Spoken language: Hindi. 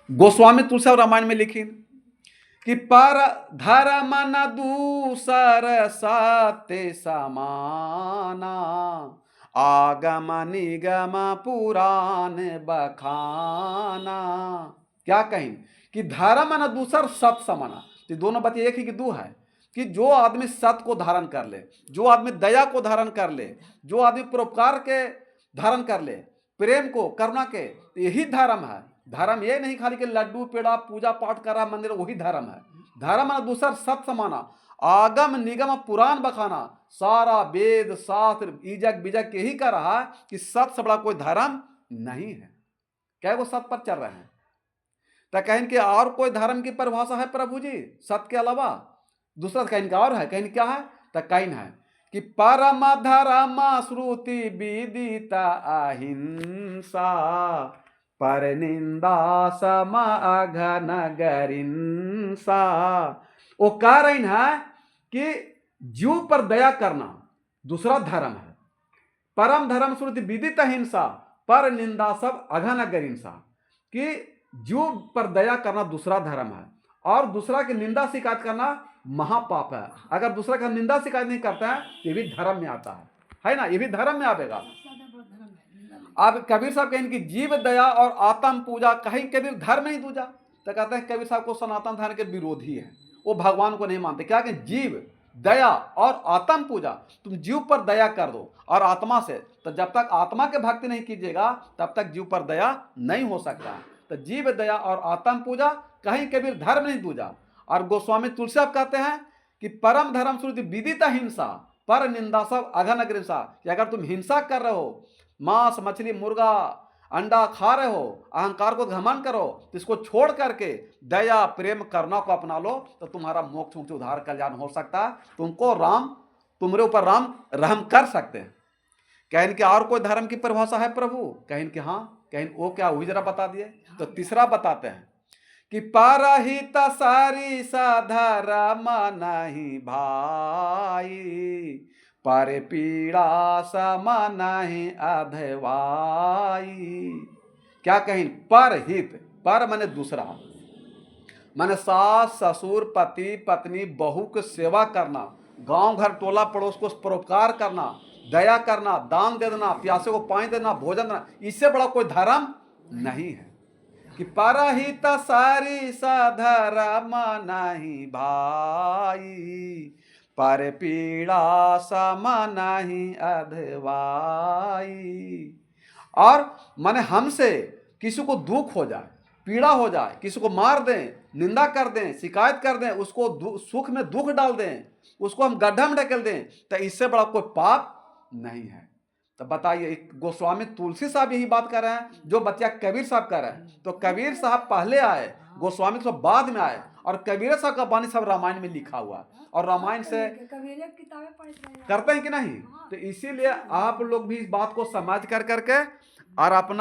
गोस्वामी तुलसी रामायण में लिखी कि पर धर्म न दूसर सत्य समाना, आगम निगम पुराण बखाना। क्या कहें कि धर्म न दूसर सत्य समाना, तो दोनों बातें एक ही कि दो है कि जो आदमी सत्य को धारण कर ले, जो आदमी दया को धारण कर ले, जो आदमी परोपकार के धारण कर ले, प्रेम को, करुणा के, यही धर्म है। धर्म ये नहीं खाली कि लड्डू पेड़ा पूजा पाठ कर रहा मंदिर, वही धर्म है। धर्म न दूसर सत्य समाना, आगम निगम पुराण बखाना। सारा वेद शास्त्र ईजक बीजक यही कर रहा है कि सत्य से बड़ा कोई धर्म नहीं है। क्या वो सत्य पर चल रहे हैं? तो कहें कि और कोई धर्म की परिभाषा है प्रभु जी सत्य के अलावा? दूसरा कहीं का और है, कहीं क्या है? तो कहीं है कि परम धर्म श्रुति विदित अहिंसा, पर निंदा सम अघन गरिंसा। वो कह रही है कि जीव पर दया करना दूसरा धर्म है, परम धर्म श्रुति विदित अहिंसा, पर निंदा सब अघन गरिंसा। कि जीव पर दया करना दूसरा धर्म है और दूसरा की निंदा शिकायत करना महापाप है। अगर दूसरा का निंदा शिकायत नहीं करता है ये भी धर्म में आता है ना, ये भी धर्म में आवेगा। अब कबीर साहब कहें कि जीव दया और आत्म पूजा, कहीं कबीर धर्म नहीं दूजा, तो कहते हैं कबीर साहब को सनातन धर्म के विरोधी है, वो भगवान को नहीं मानते। क्या कि जीव दया और आत्म पूजा, तुम जीव पर दया कर दो और आत्मा से, तो जब तक आत्मा के भक्ति नहीं कीजिएगा तब तक जीव पर दया नहीं हो सकता। तो जीव दया और आत्म पूजा, कहीं कबीर धर्म नहीं दूजा। और गोस्वामी तुलसी साहब कहते हैं कि परम धर्म श्रुति विदित हिंसा, पर निंदा सब अघन अग्रिंसा। कि अगर तुम हिंसा कर रहे हो, मांस मछली मुर्गा अंडा खा रहे हो, अहंकार को घमंड करो, तो इसको छोड़ करके दया प्रेम करुणा को अपना लो, तो तुम्हारा मोक्ष मुक्ति उद्धार कल्याण हो सकता है। तुमको राम, तुम्हारे ऊपर राम रहम कर सकते हैं। कहें कि और कोई धर्म की परिभाषा है प्रभु? कहें कि हाँ। कहें वो क्या, वही जरा बता दिए। तो तीसरा बताते हैं कि परहित सारी धर्म नहीं भाई, पर पीड़ा सम नहीं अधवाई। क्या कहें? परहित, पर माने दूसरा, माने सास ससुर पति पत्नी बहू की सेवा करना, गांव घर टोला पड़ोस को परोपकार करना, दया करना, दान दे देना, प्यासे को पानी देना, भोजन देना, इससे बड़ा कोई धर्म नहीं है। कि परहित सारी धर्म नहीं भाई, पर पीड़ा सम नहीं अधवाई। और माने हमसे किसी को दुख हो जाए, पीड़ा हो जाए, किसी को मार दें, निंदा कर दें, शिकायत कर दें, उसको सुख में दुख डाल दें, उसको हम गड्ढा में ढकेल दें, तो इससे बड़ा कोई पाप नहीं है। तो बताइए, गोस्वामी तुलसी साहब यही बात कर रहे हैं जो बच्चा कबीर साहब कर रहे हैं। तो कबीर साहब पहले आए, गोस्वामी साहब बाद में आए, और कबीर साहब का बानी सब रामायण में लिखा हुआ है, और रामायण से करते हैं कि नहीं। तो इसीलिए आप लोग भी इस बात को समझ कर करके और अपना